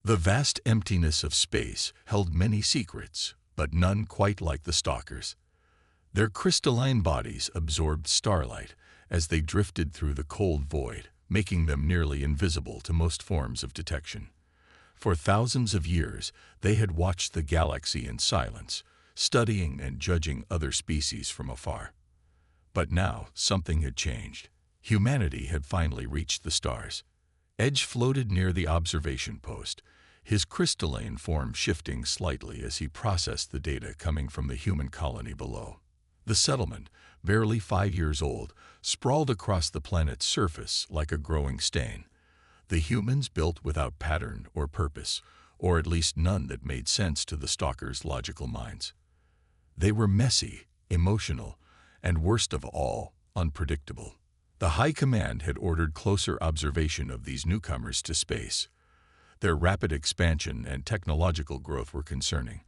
The vast emptiness of space held many secrets, but none quite like the stalkers. Their crystalline bodies absorbed starlight as they drifted through the cold void, making them nearly invisible to most forms of detection. For thousands of years, they had watched the galaxy in silence, studying and judging other species from afar. But now, something had changed. Humanity had finally reached the stars. Edge floated near the observation post, his crystalline form shifting slightly as he processed the data coming from the human colony below. The settlement, barely 5 years old, sprawled across the planet's surface like a growing stain. The humans built without pattern or purpose, or at least none that made sense to the stalkers' logical minds. They were messy, emotional, and worst of all, unpredictable. The High Command had ordered closer observation of these newcomers to space. Their rapid expansion and technological growth were concerning,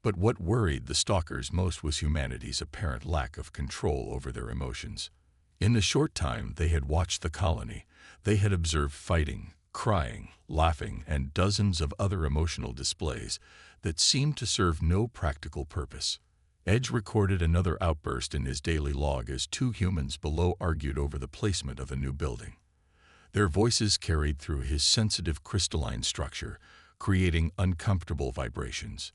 but what worried the stalkers most was humanity's apparent lack of control over their emotions. In the short time they had watched the colony, they had observed fighting, crying, laughing, and dozens of other emotional displays that seemed to serve no practical purpose. Edge recorded another outburst in his daily log as 2 humans below argued over the placement of a new building. Their voices carried through his sensitive crystalline structure, creating uncomfortable vibrations.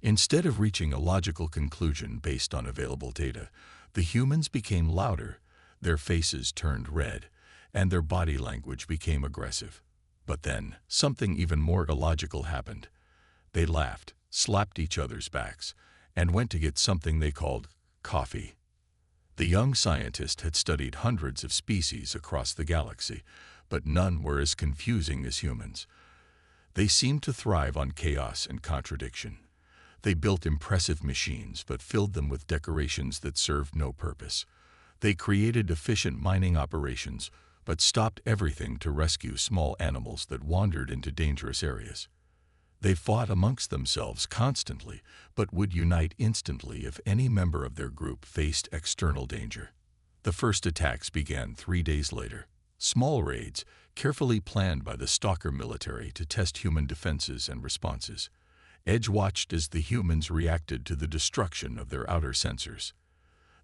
Instead of reaching a logical conclusion based on available data, the humans became louder, their faces turned red, and their body language became aggressive. But then, something even more illogical happened. They laughed, slapped each other's backs, and went to get something they called coffee. The young scientist had studied hundreds of species across the galaxy, but none were as confusing as humans. They seemed to thrive on chaos and contradiction. They built impressive machines but filled them with decorations that served no purpose. They created efficient mining operations but stopped everything to rescue small animals that wandered into dangerous areas. They fought amongst themselves constantly, but would unite instantly if any member of their group faced external danger. The first attacks began 3 days later. Small raids, carefully planned by the stalker military to test human defenses and responses. Edge watched as the humans reacted to the destruction of their outer sensors.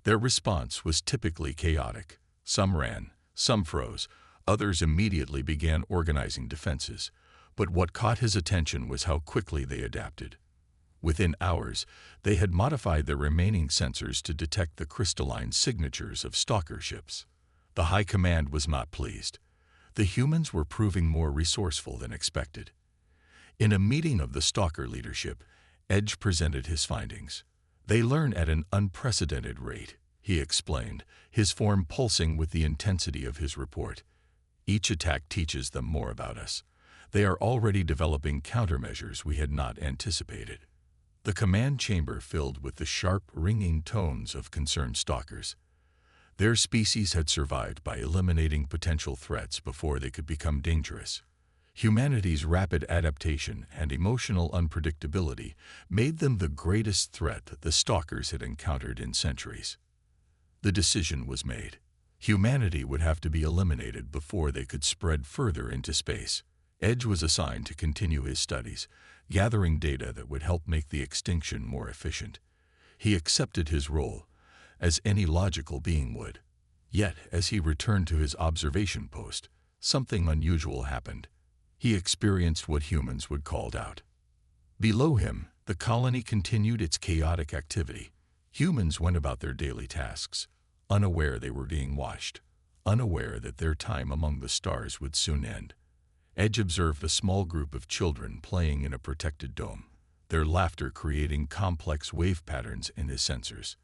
Their response was typically chaotic. Some ran, some froze, others immediately began organizing defenses. But what caught his attention was how quickly they adapted. Within hours, they had modified their remaining sensors to detect the crystalline signatures of stalker ships. The High Command was not pleased. The humans were proving more resourceful than expected. In a meeting of the stalker leadership, Edge presented his findings. They learn at an unprecedented rate, he explained, his form pulsing with the intensity of his report. Each attack teaches them more about us. They are already developing countermeasures we had not anticipated. The command chamber filled with the sharp, ringing tones of concerned stalkers. Their species had survived by eliminating potential threats before they could become dangerous. Humanity's rapid adaptation and emotional unpredictability made them the greatest threat that the stalkers had encountered in centuries. The decision was made. Humanity would have to be eliminated before they could spread further into space. Edge was assigned to continue his studies, gathering data that would help make the extinction more efficient. He accepted his role, as any logical being would. Yet, as he returned to his observation post, something unusual happened. He experienced what humans would call doubt. Below him, the colony continued its chaotic activity. Humans went about their daily tasks, unaware they were being watched, unaware that their time among the stars would soon end. Edge observed a small group of children playing in a protected dome, their laughter creating complex wave patterns in his sensors.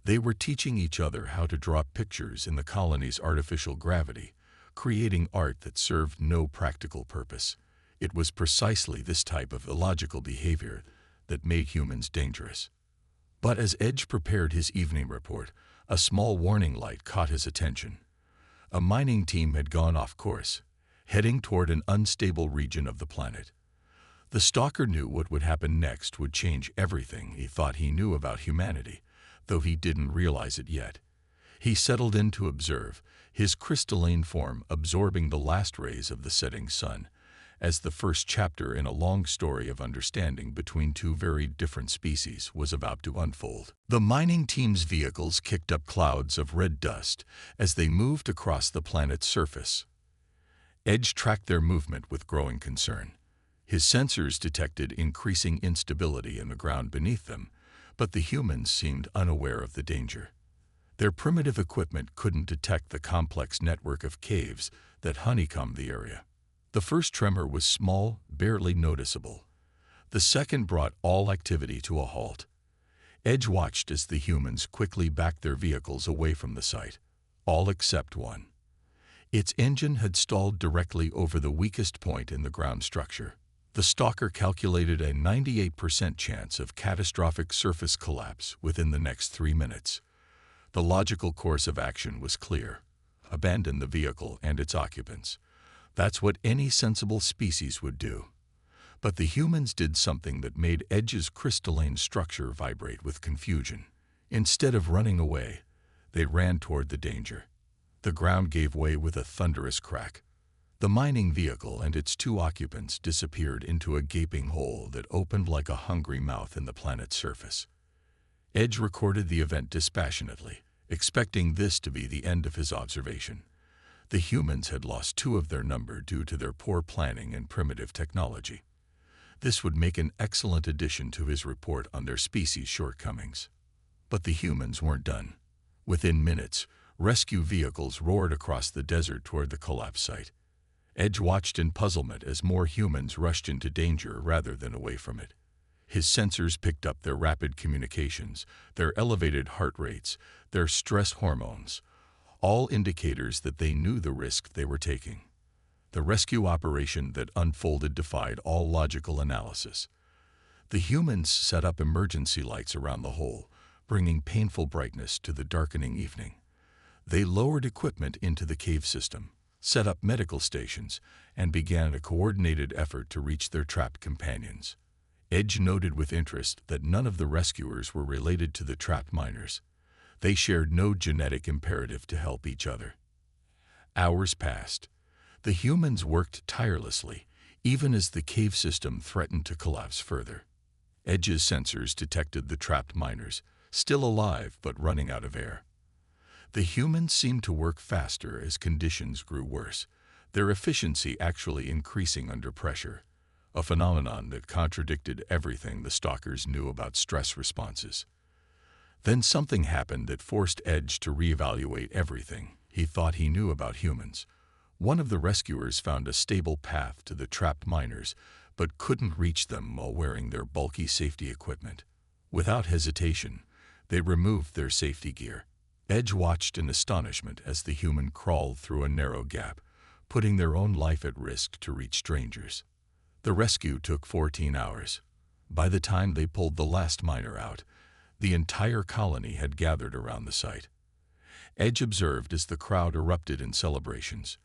They were teaching each other how to draw pictures in the colony's artificial gravity, creating art that served no practical purpose. It was precisely this type of illogical behavior that made humans dangerous. But as Edge prepared his evening report, a small warning light caught his attention. A mining team had gone off course, heading toward an unstable region of the planet. The stalker knew what would happen next would change everything he thought he knew about humanity, though he didn't realize it yet. He settled in to observe, his crystalline form absorbing the last rays of the setting sun, as the first chapter in a long story of understanding between two very different species was about to unfold. The mining team's vehicles kicked up clouds of red dust as they moved across the planet's surface. Edge tracked their movement with growing concern. His sensors detected increasing instability in the ground beneath them, but the humans seemed unaware of the danger. Their primitive equipment couldn't detect the complex network of caves that honeycombed the area. The first tremor was small, barely noticeable. The second brought all activity to a halt. Edge watched as the humans quickly backed their vehicles away from the site, all except one. Its engine had stalled directly over the weakest point in the ground structure. The stalker calculated a 98% chance of catastrophic surface collapse within the next 3 minutes. The logical course of action was clear. Abandon the vehicle and its occupants. That's what any sensible species would do. But the humans did something that made Edge's crystalline structure vibrate with confusion. Instead of running away, they ran toward the danger. The ground gave way with a thunderous crack. The mining vehicle and its 2 occupants disappeared into a gaping hole that opened like a hungry mouth in the planet's surface. Edge recorded the event dispassionately, expecting this to be the end of his observation. The humans had lost 2 of their number due to their poor planning and primitive technology. This would make an excellent addition to his report on their species' shortcomings. But the humans weren't done. Within minutes, rescue vehicles roared across the desert toward the collapse site. Edge watched in puzzlement as more humans rushed into danger rather than away from it. His sensors picked up their rapid communications, their elevated heart rates, their stress hormones, all indicators that they knew the risk they were taking. The rescue operation that unfolded defied all logical analysis. The humans set up emergency lights around the hole, bringing painful brightness to the darkening evening. They lowered equipment into the cave system, set up medical stations, and began a coordinated effort to reach their trapped companions. Edge noted with interest that none of the rescuers were related to the trapped miners. They shared no genetic imperative to help each other. Hours passed. The humans worked tirelessly, even as the cave system threatened to collapse further. Edge's sensors detected the trapped miners, still alive but running out of air. The humans seemed to work faster as conditions grew worse, their efficiency actually increasing under pressure, a phenomenon that contradicted everything the stalkers knew about stress responses. Then something happened that forced Edge to reevaluate everything he thought he knew about humans. One of the rescuers found a stable path to the trapped miners, but couldn't reach them while wearing their bulky safety equipment. Without hesitation, they removed their safety gear. Edge watched in astonishment as the human crawled through a narrow gap, putting their own life at risk to reach strangers. The rescue took 14 hours. By the time they pulled the last miner out, the entire colony had gathered around the site. Edge observed as the crowd erupted in celebrations.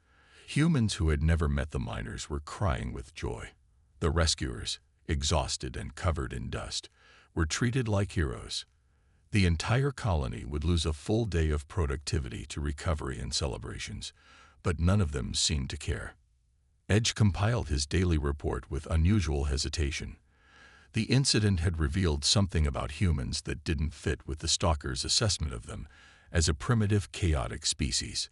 Humans who had never met the miners were crying with joy. The rescuers, exhausted and covered in dust, were treated like heroes. The entire colony would lose a full day of productivity to recovery and celebrations, but none of them seemed to care. Edge compiled his daily report with unusual hesitation. The incident had revealed something about humans that didn't fit with the stalker's assessment of them as a primitive, chaotic species.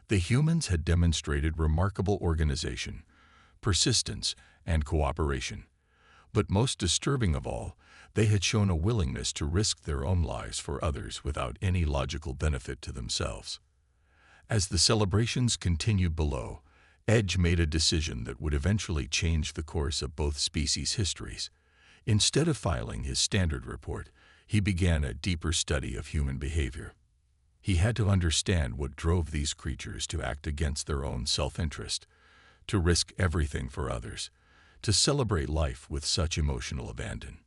The humans had demonstrated remarkable organization, persistence, and cooperation. But most disturbing of all, they had shown a willingness to risk their own lives for others without any logical benefit to themselves. As the celebrations continued below, Edge made a decision that would eventually change the course of both species' histories. Instead of filing his standard report, he began a deeper study of human behavior. He had to understand what drove these creatures to act against their own self-interest, to risk everything for others, to celebrate life with such emotional abandon.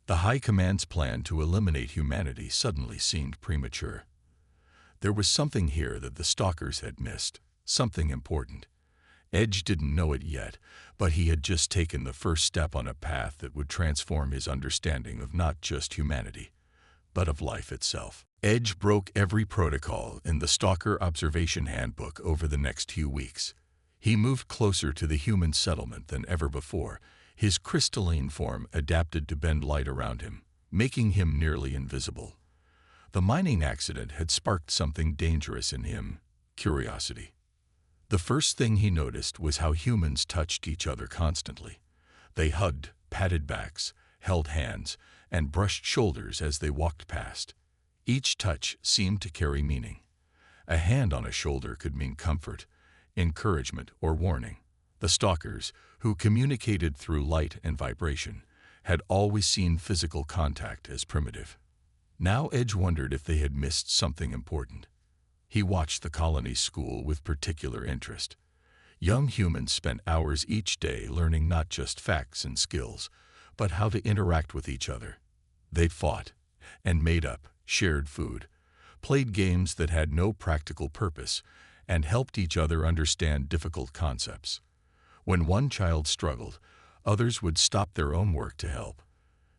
The High Command's plan to eliminate humanity suddenly seemed premature. There was something here that the stalkers had missed, something important. Edge didn't know it yet, but he had just taken the first step on a path that would transform his understanding of not just humanity, but of life itself. Edge broke every protocol in the Stalker Observation Handbook over the next few weeks. He moved closer to the human settlement than ever before, his crystalline form adapted to bend light around him, making him nearly invisible. The mining accident had sparked something dangerous in him: curiosity. The first thing he noticed was how humans touched each other constantly. They hugged, patted backs, held hands, and brushed shoulders as they walked past. Each touch seemed to carry meaning. A hand on a shoulder could mean comfort, encouragement, or warning. The stalkers, who communicated through light and vibration, had always seen physical contact as primitive. Now Edge wondered if they had missed something important. He watched the colony's school with particular interest. Young humans spent hours each day learning not just facts and skills, but how to interact with each other. They fought and made up, shared food, played games that had no practical purpose, and helped each other understand difficult concepts. When one child struggled, others would stop their own work to help.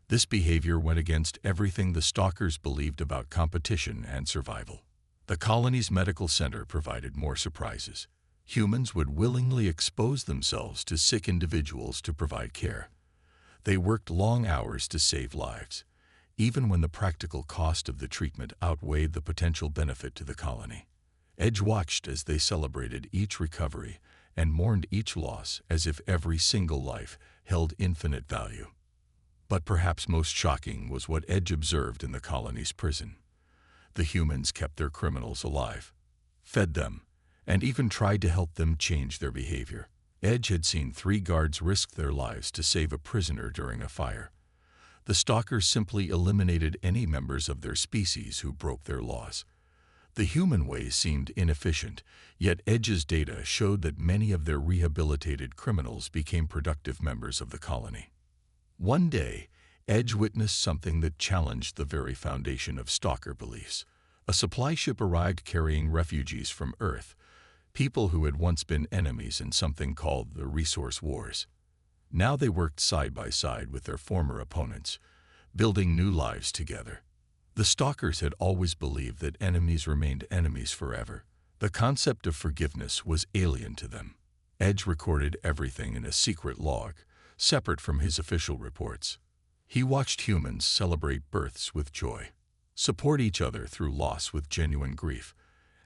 This behavior went against everything the stalkers believed about competition and survival. The colony's medical center provided more surprises. Humans would willingly expose themselves to sick individuals to provide care. They worked long hours to save lives, even when the practical cost of the treatment outweighed the potential benefit to the colony. Edge watched as they celebrated each recovery and mourned each loss as if every single life held infinite value. But perhaps most shocking was what Edge observed in the colony's prison. The humans kept their criminals alive, fed them, and even tried to help them change their behavior. Edge had seen 3 guards risk their lives to save a prisoner during a fire. The stalkers simply eliminated any members of their species who broke their laws. The human ways seemed inefficient, yet Edge's data showed that many of their rehabilitated criminals became productive members of the colony. One day, Edge witnessed something that challenged the very foundation of stalker beliefs. A supply ship arrived carrying refugees from Earth, people who had once been enemies in something called the Resource Wars. Now they worked side by side with their former opponents, building new lives together. The stalkers had always believed that enemies remained enemies forever. The concept of forgiveness was alien to them. Edge recorded everything in a secret log, separate from his official reports. He watched humans celebrate births with joy, support each other through loss with genuine grief,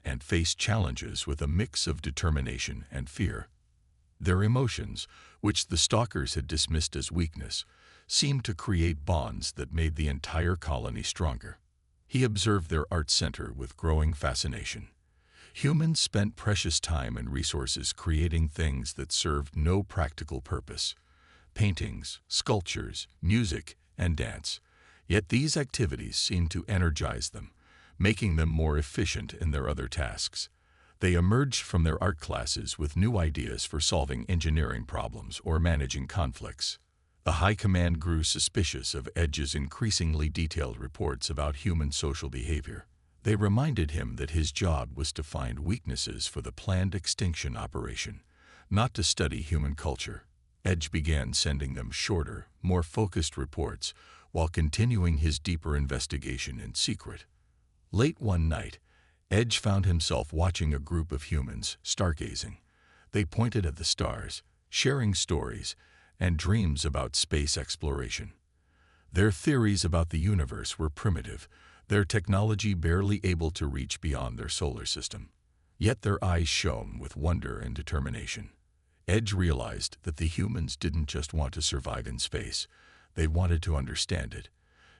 and face challenges with a mix of determination and fear. Their emotions, which the stalkers had dismissed as weakness, seemed to create bonds that made the entire colony stronger. He observed their art center with growing fascination. Humans spent precious time and resources creating things that served no practical purpose: paintings, sculptures, music, and dance. Yet these activities seemed to energize them, making them more efficient in their other tasks. They emerged from their art classes with new ideas for solving engineering problems or managing conflicts. The High Command grew suspicious of Edge's increasingly detailed reports about human social behavior. They reminded him that his job was to find weaknesses for the planned extinction operation, not to study human culture. Edge began sending them shorter, more focused reports while continuing his deeper investigation in secret. Late one night, Edge found himself watching a group of humans stargazing. They pointed at the stars, sharing stories and dreams about space exploration. Their theories about the universe were primitive, their technology barely able to reach beyond their solar system. Yet their eyes shone with wonder and determination. Edge realized that the humans didn't just want to survive in space, they wanted to understand it,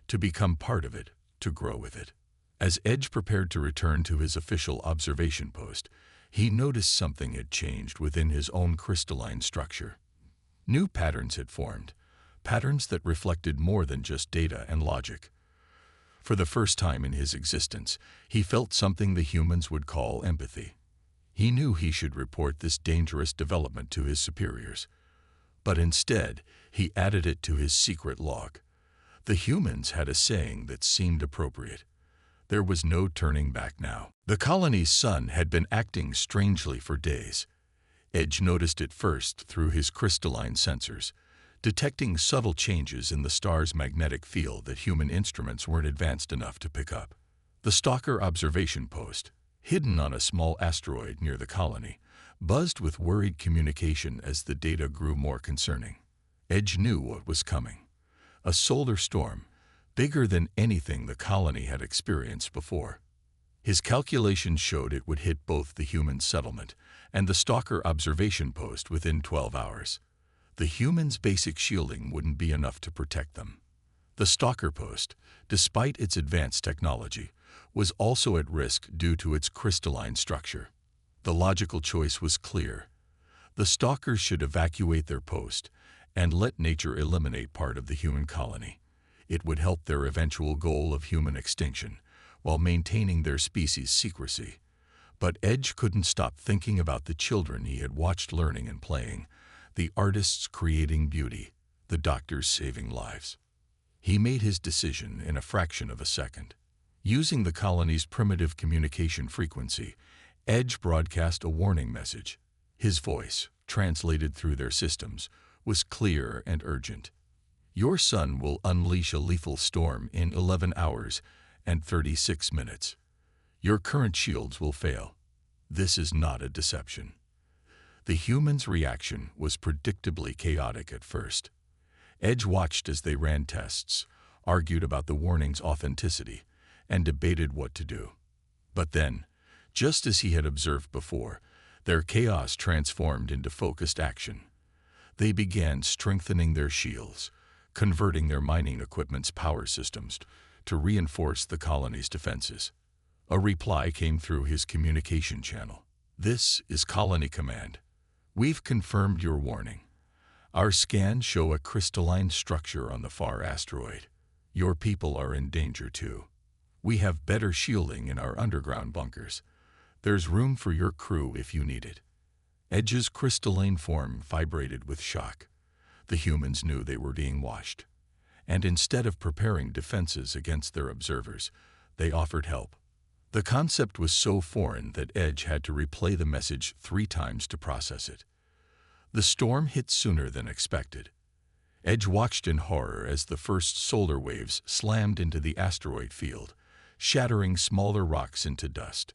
to become part of it, to grow with it. As Edge prepared to return to his official observation post, he noticed something had changed within his own crystalline structure. New patterns had formed, patterns that reflected more than just data and logic. For the first time in his existence, he felt something the humans would call empathy. He knew he should report this dangerous development to his superiors. But instead, he added it to his secret log. The humans had a saying that seemed appropriate. There was no turning back now. The colony's sun had been acting strangely for days. Edge noticed it first through his crystalline sensors, detecting subtle changes in the star's magnetic field that human instruments weren't advanced enough to pick up. The stalker observation post, hidden on a small asteroid near the colony, buzzed with worried communication as the data grew more concerning. Edge knew what was coming. A solar storm, bigger than anything the colony had experienced before. His calculations showed it would hit both the human settlement and the Stalker observation post within 12 hours. The humans' basic shielding wouldn't be enough to protect them. The Stalker post, despite its advanced technology, was also at risk due to its crystalline structure. The logical choice was clear. The Stalkers should evacuate their post and let nature eliminate part of the human colony. It would help their eventual goal of human extinction while maintaining their species' secrecy. But Edge couldn't stop thinking about the children he had watched learning and playing, the artists creating beauty, the doctors saving lives. He made his decision in a fraction of a second. Using the colony's primitive communication frequency, Edge broadcast a warning message. His voice, translated through their systems, was clear and urgent. Your son will unleash a lethal storm in 11 hours and 36 minutes. Your current shields will fail. This is not a deception. The humans' reaction was predictably chaotic at first. Edge watched as they ran tests, argued about the warning's authenticity, and debated what to do. But then, just as he had observed before, their chaos transformed into focused action. They began strengthening their shields, converting their mining equipment's power systems to reinforce the colony's defenses. A reply came through his communication channel. This is Colony Command. We've confirmed your warning. Our scans show a crystalline structure on the far asteroid. Your people are in danger too. We have better shielding in our underground bunkers. There's room for your crew if you need it. Edge's crystalline form vibrated with shock. The humans knew they were being watched. And instead of preparing defenses against their observers, they offered help. The concept was so foreign that Edge had to replay the message 3 times to process it. The storm hit sooner than expected. Edge watched in horror as the first solar waves slammed into the asteroid field, shattering smaller rocks into dust.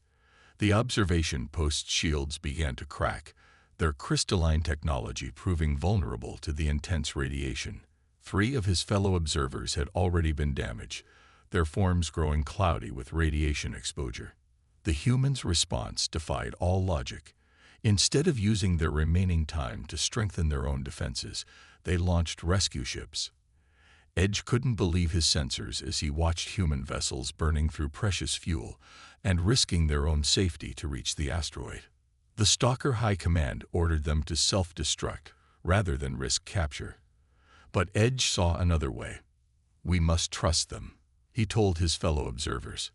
The observation post's shields began to crack, their crystalline technology proving vulnerable to the intense radiation. 3 of his fellow observers had already been damaged, their forms growing cloudy with radiation exposure. The humans' response defied all logic. Instead of using their remaining time to strengthen their own defenses, they launched rescue ships. Edge couldn't believe his sensors as he watched human vessels burning through precious fuel and risking their own safety to reach the asteroid. The Stalker High Command ordered them to self-destruct rather than risk capture. But Edge saw another way. We must trust them, he told his fellow observers.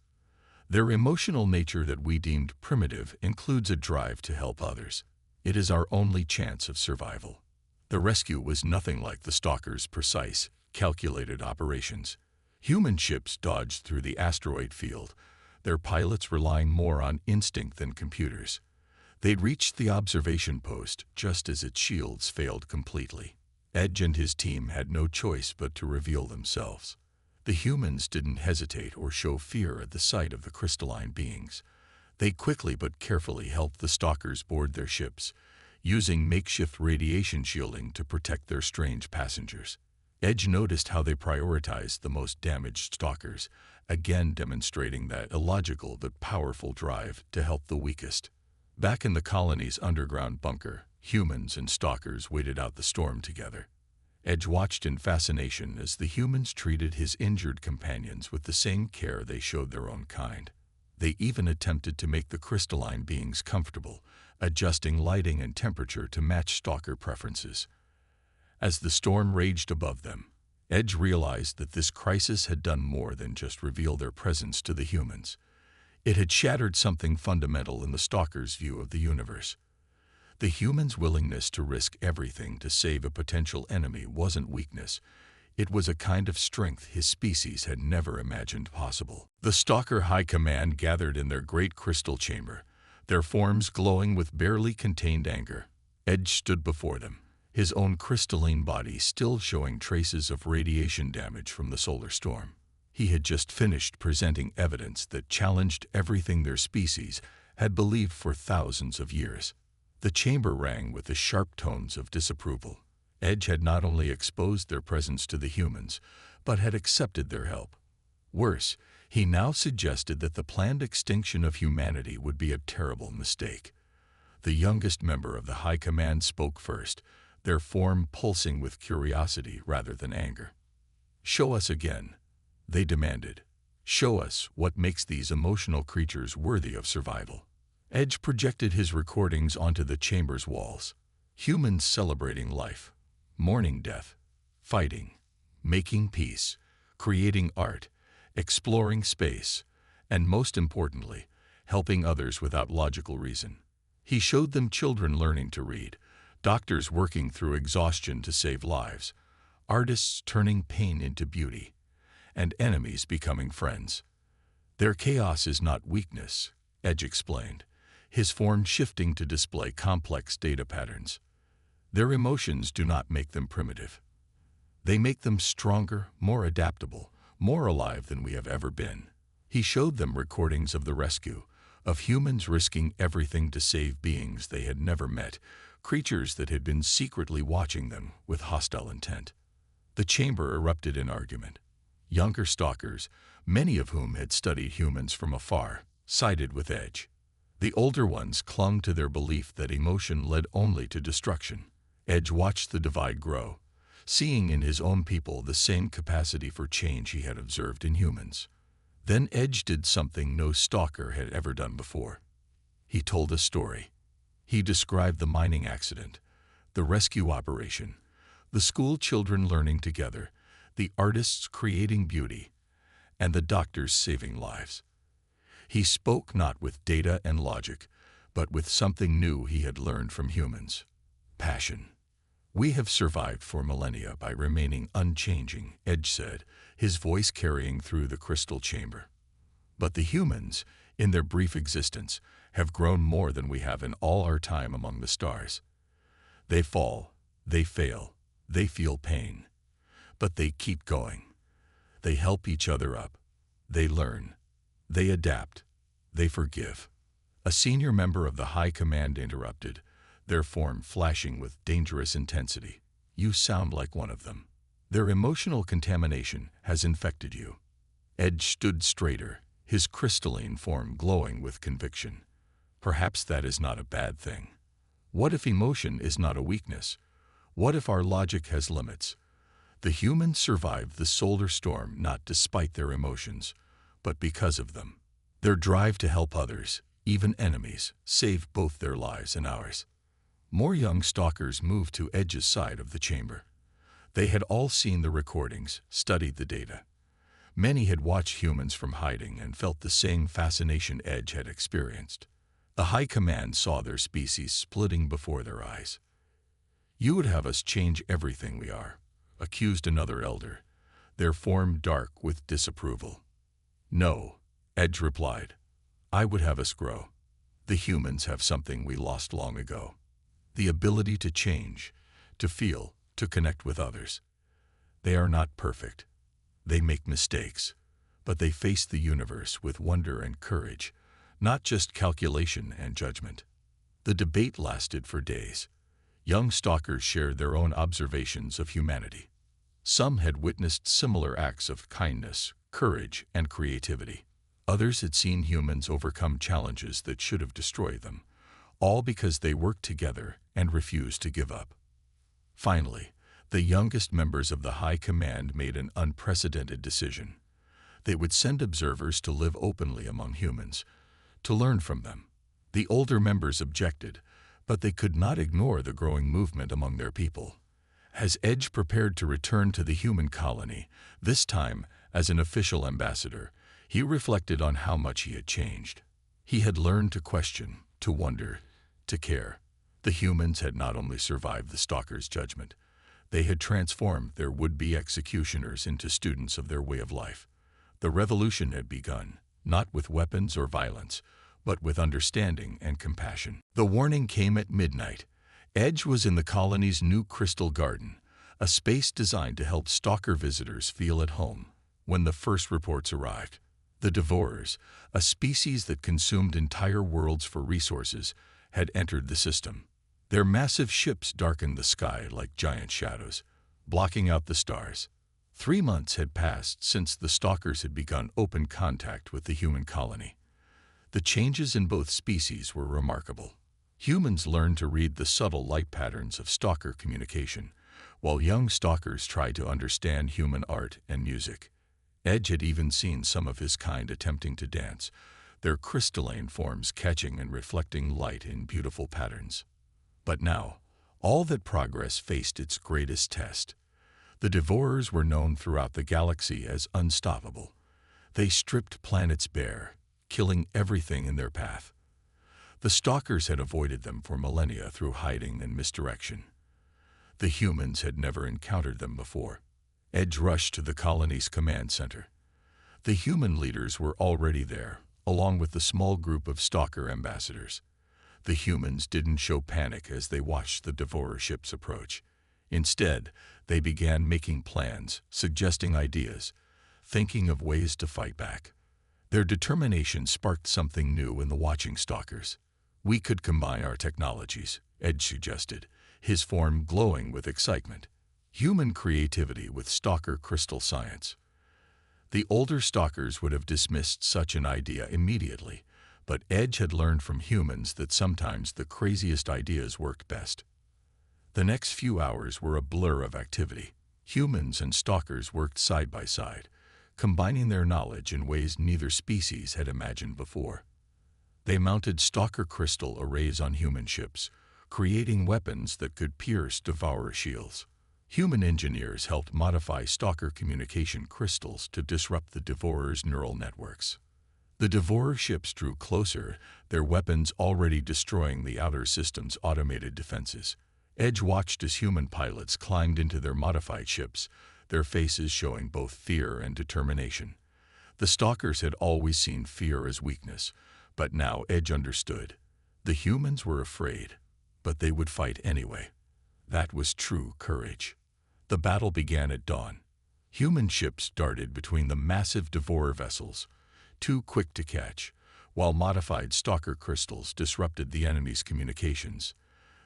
Their emotional nature that we deemed primitive includes a drive to help others. It is our only chance of survival. The rescue was nothing like the Stalkers' precise, calculated operations. Human ships dodged through the asteroid field, their pilots relying more on instinct than computers. They'd reached the observation post just as its shields failed completely. Edge and his team had no choice but to reveal themselves. The humans didn't hesitate or show fear at the sight of the crystalline beings. They quickly but carefully helped the Stalkers board their ships, using makeshift radiation shielding to protect their strange passengers. Edge noticed how they prioritized the most damaged Stalkers, again demonstrating that illogical but powerful drive to help the weakest. Back in the colony's underground bunker, humans and Stalkers waited out the storm together. Edge watched in fascination as the humans treated his injured companions with the same care they showed their own kind. They even attempted to make the crystalline beings comfortable, adjusting lighting and temperature to match Stalker preferences. As the storm raged above them, Edge realized that this crisis had done more than just reveal their presence to the humans. It had shattered something fundamental in the Stalkers' view of the universe. The humans' willingness to risk everything to save a potential enemy wasn't weakness. It was a kind of strength his species had never imagined possible. The Stalker High Command gathered in their great crystal chamber, their forms glowing with barely contained anger. Edge stood before them, his own crystalline body still showing traces of radiation damage from the solar storm. He had just finished presenting evidence that challenged everything their species had believed for thousands of years. The chamber rang with the sharp tones of disapproval. Edge had not only exposed their presence to the humans, but had accepted their help. Worse, he now suggested that the planned extinction of humanity would be a terrible mistake. The youngest member of the High Command spoke first, their form pulsing with curiosity rather than anger. "Show us again," they demanded. "Show us what makes these emotional creatures worthy of survival." Edge projected his recordings onto the chamber's walls. Humans celebrating life, mourning death, fighting, making peace, creating art, exploring space, and most importantly, helping others without logical reason. He showed them children learning to read, doctors working through exhaustion to save lives, artists turning pain into beauty, and enemies becoming friends. "Their chaos is not weakness," Edge explained, his form shifting to display complex data patterns. "Their emotions do not make them primitive. They make them stronger, more adaptable, more alive than we have ever been." He showed them recordings of the rescue, of humans risking everything to save beings they had never met, creatures that had been secretly watching them with hostile intent. The chamber erupted in argument. Younger stalkers, many of whom had studied humans from afar, sided with Edge. The older ones clung to their belief that emotion led only to destruction. Edge watched the divide grow, seeing in his own people the same capacity for change he had observed in humans. Then Edge did something no stalker had ever done before. He told a story. He described the mining accident, the rescue operation, the school children learning together, the artists creating beauty, and the doctors saving lives. He spoke not with data and logic, but with something new he had learned from humans: passion. "We have survived for millennia by remaining unchanging," Edge said, his voice carrying through the crystal chamber. "But the humans, in their brief existence, have grown more than we have in all our time among the stars. They fall, they fail, they feel pain. But they keep going. They help each other up. They learn. They adapt. They forgive." A senior member of the High Command interrupted, their form flashing with dangerous intensity. "You sound like one of them. Their emotional contamination has infected you." Edge stood straighter, his crystalline form glowing with conviction. "Perhaps that is not a bad thing. What if emotion is not a weakness? What if our logic has limits? The humans survived the solar storm not despite their emotions, but because of them. Their drive to help others, even enemies, saved both their lives and ours." More young stalkers moved to Edge's side of the chamber. They had all seen the recordings, studied the data. Many had watched humans from hiding and felt the same fascination Edge had experienced. The High Command saw their species splitting before their eyes. "You would have us change everything we are," accused another elder, their form dark with disapproval. "No," Edge replied. "I would have us grow. The humans have something we lost long ago: the ability to change, to feel, to connect with others. They are not perfect. They make mistakes, but they face the universe with wonder and courage, not just calculation and judgment." The debate lasted for days. Young stalkers shared their own observations of humanity. Some had witnessed similar acts of kindness, courage, and creativity. Others had seen humans overcome challenges that should have destroyed them, all because they worked together and refused to give up. Finally, the youngest members of the High Command made an unprecedented decision. They would send observers to live openly among humans, to learn from them. The older members objected, but they could not ignore the growing movement among their people. As Edge prepared to return to the human colony, this time as an official ambassador, he reflected on how much he had changed. He had learned to question, to wonder, to care. The humans had not only survived the stalker's judgment, they had transformed their would-be executioners into students of their way of life. The revolution had begun, not with weapons or violence, but with understanding and compassion. The warning came at midnight. Edge was in the colony's new crystal garden, a space designed to help stalker visitors feel at home. When the first reports arrived, the Devourers, a species that consumed entire worlds for resources, had entered the system. Their massive ships darkened the sky like giant shadows, blocking out the stars. 3 months had passed since the stalkers had begun open contact with the human colony. The changes in both species were remarkable. Humans learned to read the subtle light patterns of stalker communication, while young stalkers tried to understand human art and music. Edge had even seen some of his kind attempting to dance, their crystalline forms catching and reflecting light in beautiful patterns. But now, all that progress faced its greatest test. The Devourers were known throughout the galaxy as unstoppable. They stripped planets bare, killing everything in their path. The stalkers had avoided them for millennia through hiding and misdirection. The humans had never encountered them before. Edge rushed to the colony's command center. The human leaders were already there, along with the small group of stalker ambassadors. The humans didn't show panic as they watched the Devourer ships approach. Instead, they began making plans, suggesting ideas, thinking of ways to fight back. Their determination sparked something new in the watching stalkers. "We could combine our technologies," Edge suggested, his form glowing with excitement. Human creativity with stalker crystal science. The older stalkers would have dismissed such an idea immediately, but Edge had learned from humans that sometimes the craziest ideas worked best. The next few hours were a blur of activity. Humans and stalkers worked side by side, combining their knowledge in ways neither species had imagined before. They mounted stalker crystal arrays on human ships, creating weapons that could pierce Devourer shields. Human engineers helped modify stalker communication crystals to disrupt the Devourers' neural networks. The Devourer ships drew closer, their weapons already destroying the outer system's automated defenses. Edge watched as human pilots climbed into their modified ships, their faces showing both fear and determination. The stalkers had always seen fear as weakness, but now Edge understood. The humans were afraid, but they would fight anyway. That was true courage. The battle began at dawn. Human ships darted between the massive Devourer vessels, too quick to catch, while modified stalker crystals disrupted the enemy's communications.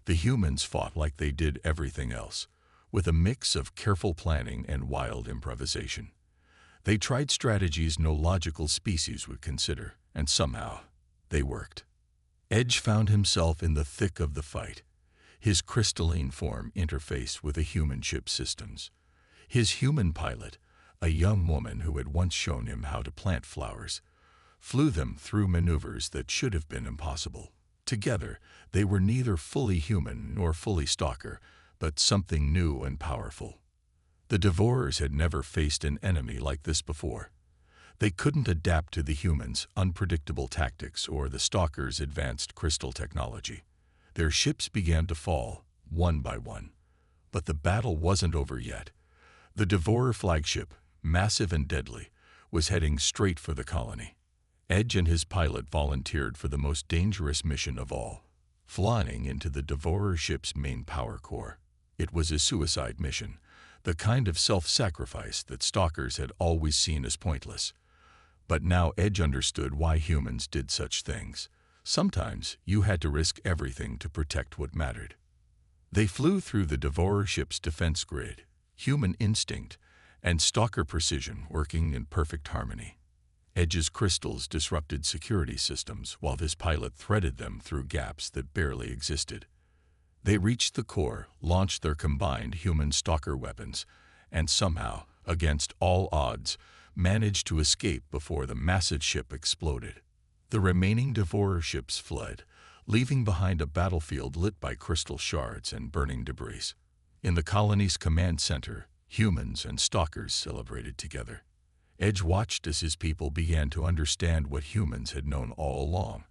The humans fought like they did everything else, with a mix of careful planning and wild improvisation. They tried strategies no logical species would consider, and somehow, they worked. Edge found himself in the thick of the fight, his crystalline form interfaced with the human ship systems. His human pilot, a young woman who had once shown him how to plant flowers, flew them through maneuvers that should have been impossible. Together, they were neither fully human nor fully stalker, but something new and powerful. The Devourers had never faced an enemy like this before. They couldn't adapt to the humans' unpredictable tactics or the stalkers' advanced crystal technology. Their ships began to fall, one by one. But the battle wasn't over yet. The Devourer flagship, massive and deadly, was heading straight for the colony. Edge and his pilot volunteered for the most dangerous mission of all, flying into the Devourer ship's main power core. It was a suicide mission, the kind of self-sacrifice that stalkers had always seen as pointless. But now Edge understood why humans did such things. Sometimes you had to risk everything to protect what mattered. They flew through the Devourer ship's defense grid, human instinct and stalker precision working in perfect harmony. Edge's crystals disrupted security systems while his pilot threaded them through gaps that barely existed. They reached the core, launched their combined human stalker weapons, and somehow, against all odds, managed to escape before the massive ship exploded. The remaining Devourer ships fled, leaving behind a battlefield lit by crystal shards and burning debris. In the colony's command center, humans and stalkers celebrated together. Edge watched as his people began to understand what humans had known all along.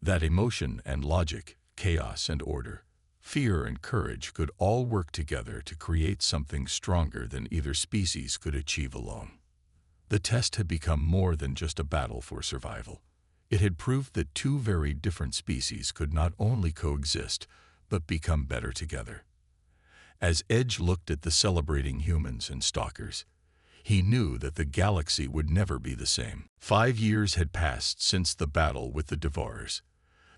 That emotion and logic, chaos and order, fear and courage could all work together to create something stronger than either species could achieve alone. The test had become more than just a battle for survival. It had proved that two very different species could not only coexist, but become better together. As Edge looked at the celebrating humans and stalkers, he knew that the galaxy would never be the same. 5 years had passed since the battle with the Devourers.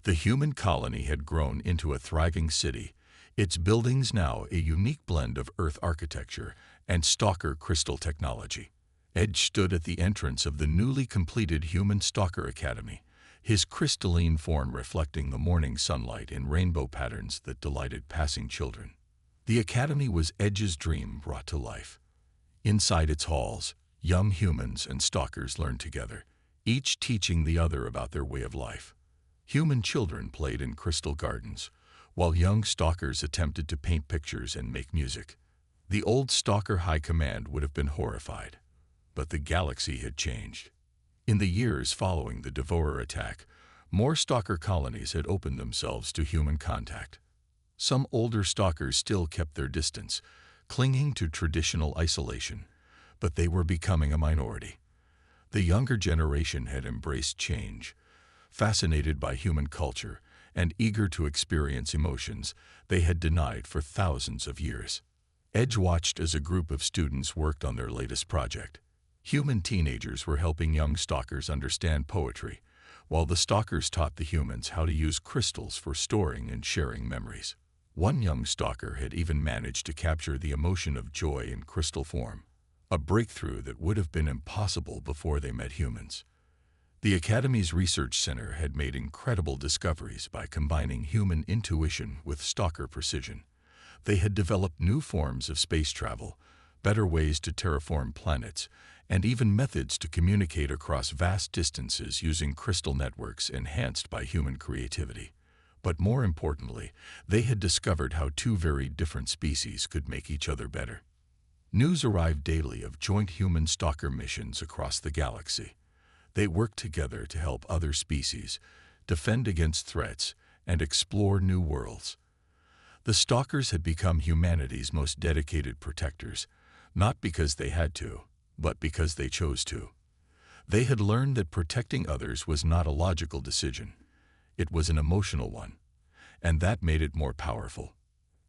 The human colony had grown into a thriving city, its buildings now a unique blend of Earth architecture and Stalker crystal technology. Edge stood at the entrance of the newly completed Human Stalker Academy, his crystalline form reflecting the morning sunlight in rainbow patterns that delighted passing children. The academy was Edge's dream brought to life. Inside its halls, young humans and stalkers learned together, each teaching the other about their way of life. Human children played in crystal gardens, while young stalkers attempted to paint pictures and make music. The old Stalker High Command would have been horrified, but the galaxy had changed. In the years following the Devourer attack, more stalker colonies had opened themselves to human contact. Some older stalkers still kept their distance, clinging to traditional isolation, but they were becoming a minority. The younger generation had embraced change, fascinated by human culture and eager to experience emotions they had denied for thousands of years. Edge watched as a group of students worked on their latest project. Human teenagers were helping young stalkers understand poetry, while the stalkers taught the humans how to use crystals for storing and sharing memories. One young stalker had even managed to capture the emotion of joy in crystal form, a breakthrough that would have been impossible before they met humans. The Academy's research center had made incredible discoveries by combining human intuition with stalker precision. They had developed new forms of space travel, better ways to terraform planets, and even methods to communicate across vast distances using crystal networks enhanced by human creativity. But more importantly, they had discovered how two very different species could make each other better. News arrived daily of joint human stalker missions across the galaxy. They worked together to help other species, defend against threats, and explore new worlds. The stalkers had become humanity's most dedicated protectors, not because they had to, but because they chose to. They had learned that protecting others was not a logical decision. It was an emotional one, and that made it more powerful.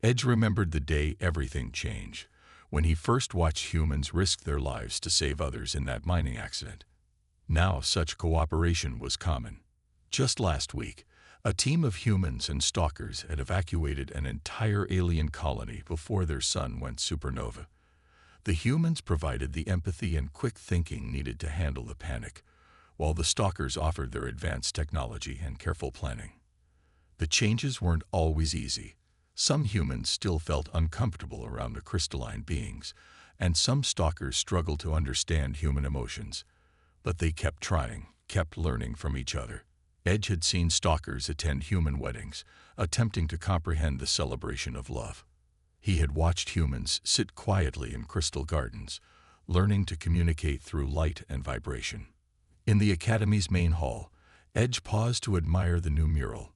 Edge remembered the day everything changed, when he first watched humans risk their lives to save others in that mining accident. Now such cooperation was common. Just last week, a team of humans and stalkers had evacuated an entire alien colony before their sun went supernova. The humans provided the empathy and quick thinking needed to handle the panic, while the stalkers offered their advanced technology and careful planning. The changes weren't always easy. Some humans still felt uncomfortable around the crystalline beings, and some stalkers struggled to understand human emotions. But they kept trying, kept learning from each other. Edge had seen stalkers attend human weddings, attempting to comprehend the celebration of love. He had watched humans sit quietly in crystal gardens, learning to communicate through light and vibration. In the Academy's main hall, Edge paused to admire the new mural,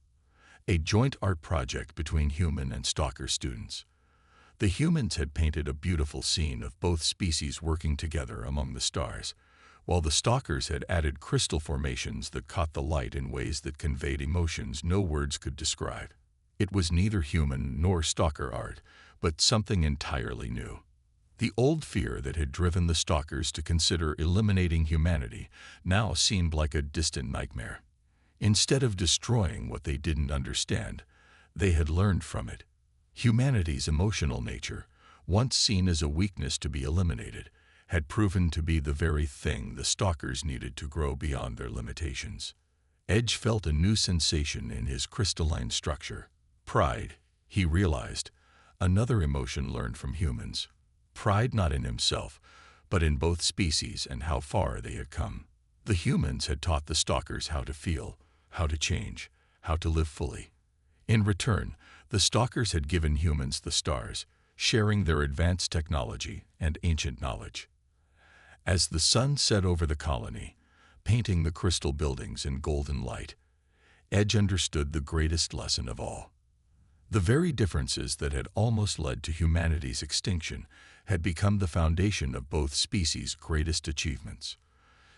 a joint art project between human and stalker students. The humans had painted a beautiful scene of both species working together among the stars, while the stalkers had added crystal formations that caught the light in ways that conveyed emotions no words could describe. It was neither human nor stalker art, but something entirely new. The old fear that had driven the stalkers to consider eliminating humanity now seemed like a distant nightmare. Instead of destroying what they didn't understand, they had learned from it. Humanity's emotional nature, once seen as a weakness to be eliminated, had proven to be the very thing the stalkers needed to grow beyond their limitations. Edge felt a new sensation in his crystalline structure. Pride, he realized, another emotion learned from humans. Pride not in himself, but in both species and how far they had come. The humans had taught the stalkers how to feel, how to change, how to live fully. In return, the stalkers had given humans the stars, sharing their advanced technology and ancient knowledge. As the sun set over the colony, painting the crystal buildings in golden light, Edge understood the greatest lesson of all. The very differences that had almost led to humanity's extinction had become the foundation of both species' greatest achievements.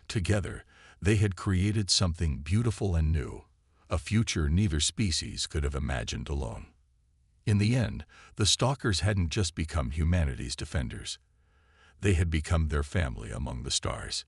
Together, they had created something beautiful and new, a future neither species could have imagined alone. In the end, the stalkers hadn't just become humanity's defenders. They had become their family among the stars.